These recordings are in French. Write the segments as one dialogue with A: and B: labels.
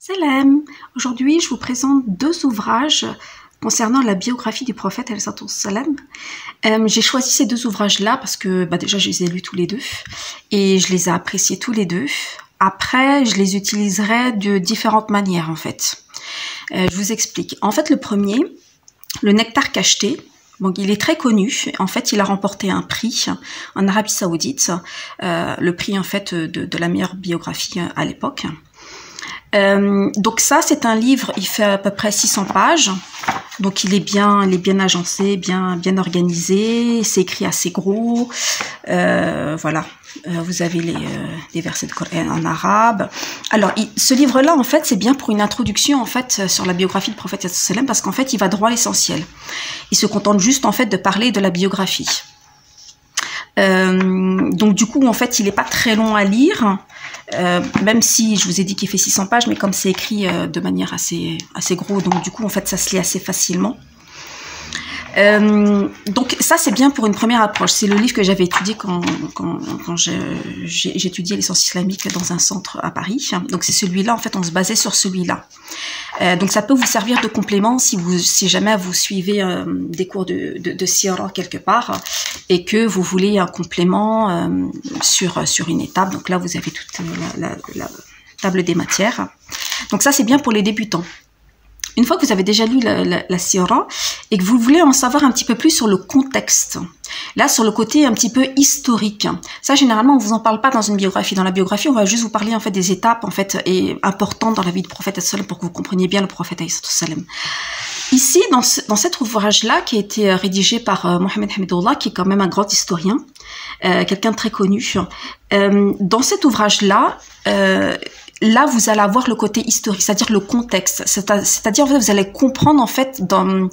A: Salam! Aujourd'hui, je vous présente deux ouvrages concernant la biographie du prophète salam. J'ai choisi ces deux ouvrages-là parce que déjà, je les ai lus tous les deux et je les ai appréciés tous les deux. Après, je les utiliserai de différentes manières en fait. Je vous explique. En fait, le premier, le Nectar cacheté, bon, il est très connu. En fait, il a remporté un prix en Arabie Saoudite, le prix en fait de la meilleure biographie à l'époque. Donc ça, c'est un livre, il fait à peu près 600 pages, donc il est bien agencé, bien organisé, c'est écrit assez gros, voilà, vous avez les versets de Coran en arabe. Alors, ce livre-là, en fait, c'est bien pour une introduction, en fait, sur la biographie du prophète sallam, parce qu'en fait, il va droit à l'essentiel. Il se contente juste, en fait, de parler de la biographie. Donc du coup, en fait, il n'est pas très long à lire, même si je vous ai dit qu'il fait 600 pages, mais comme c'est écrit de manière assez gros, donc du coup, en fait, ça se lit assez facilement. Donc ça, c'est bien pour une première approche. C'est le livre que j'avais étudié quand j'étudiais les sciences islamiques dans un centre à Paris. Donc c'est celui-là, en fait, on se basait sur celui-là. Donc ça peut vous servir de complément si jamais vous suivez des cours de Sira quelque part et que vous voulez un complément sur une étape. Donc là, vous avez toute la table des matières. Donc ça, c'est bien pour les débutants. Une fois que vous avez déjà lu la Sira et que vous voulez en savoir un petit peu plus sur le contexte, là sur le côté un petit peu historique, ça généralement on vous en parle pas dans une biographie. Dans la biographie, on va juste vous parler en fait des étapes en fait et importantes dans la vie du prophète sallam pour que vous compreniez bien le prophète sallam. Ici, dans cet ouvrage-là qui a été rédigé par Mohamed Hamidullah, qui est quand même un grand historien, quelqu'un de très connu, dans cet ouvrage-là, là, vous allez avoir le côté historique, c'est-à-dire le contexte. C'est-à-dire, vous allez comprendre, en fait, dans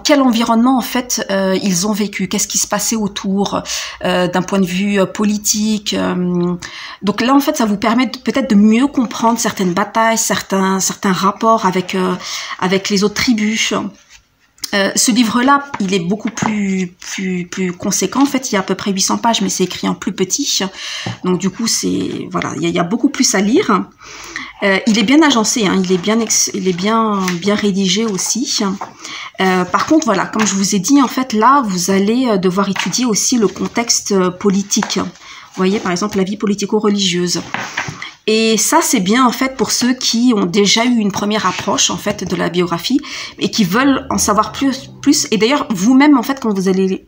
A: quel environnement, en fait, ils ont vécu. Qu'est-ce qui se passait autour, d'un point de vue politique. Donc là, en fait, ça vous permet peut-être de mieux comprendre certaines batailles, certains rapports avec les autres tribus. Ce livre-là, il est beaucoup plus conséquent. En fait, il y a à peu près 800 pages, mais c'est écrit en plus petit. Donc, du coup, voilà, il y a beaucoup plus à lire. Il est bien agencé, hein, il est bien rédigé aussi. Par contre, voilà, comme je vous ai dit, en fait, là, vous allez devoir étudier aussi le contexte politique. Vous voyez, par exemple, la vie politico-religieuse. Et ça, c'est bien, en fait, pour ceux qui ont déjà eu une première approche, en fait, de la biographie et qui veulent en savoir plus. Et d'ailleurs, vous-même, en fait, quand vous allez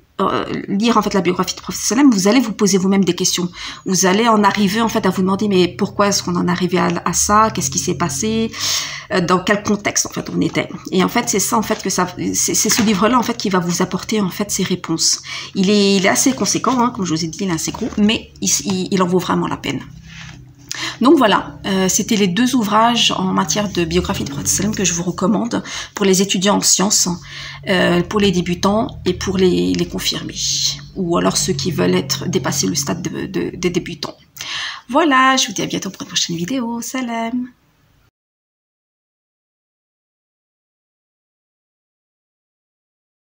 A: lire, en fait, la biographie du prophète sallam, vous allez vous poser vous-même des questions. Vous allez en arriver, en fait, à vous demander, mais pourquoi est-ce qu'on en est arrivé à ça? Qu'est-ce qui s'est passé? Dans quel contexte, en fait, on était? Et en fait, c'est ça, en fait, c'est ce livre-là, en fait, qui va vous apporter, en fait, ces réponses. Il est assez conséquent, hein, comme je vous ai dit, il est assez gros, mais il en vaut vraiment la peine. Donc voilà, c'était les deux ouvrages en matière de biographie de prophète sallam que je vous recommande pour les étudiants en sciences, pour les débutants et pour les confirmés, ou alors ceux qui veulent dépasser le stade des débutants. Voilà, je vous dis à bientôt pour une prochaine vidéo. Salam!